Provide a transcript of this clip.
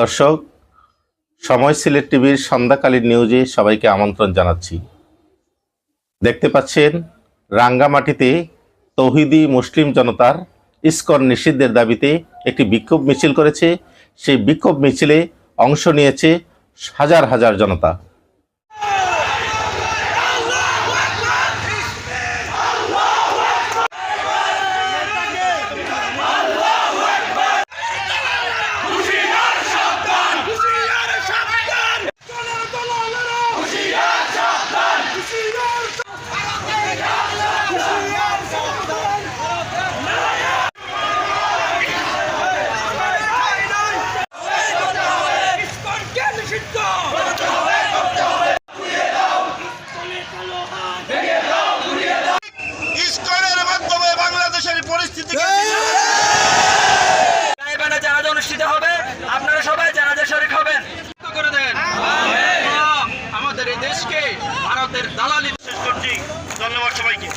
দর্শক, সময় সিলেট টিভির সন্ধ্যাকালীন নিউজে সবাইকে আমন্ত্রণ জানাচ্ছি। দেখতে পাচ্ছেন রাঙ্গামাটিতে তৌহিদি মুসলিম জনতার ইসকন নিষিদ্ধের দাবিতে একটি বিক্ষোভ মিছিল করেছে। সেই বিক্ষোভ মিছিলে অংশ নিয়েছে হাজার হাজার জনতা। ইসকনের মাধ্যমে বাংলাদেশের পরিস্থিতিকে জানাজা অনুষ্ঠিত হবে, আপনারা সবাই জানাজা শরীক হবেন। করে দেন আমাদের এই দেশকে ভারতের দালালি শেষ করছি। ধন্যবাদ সবাইকে।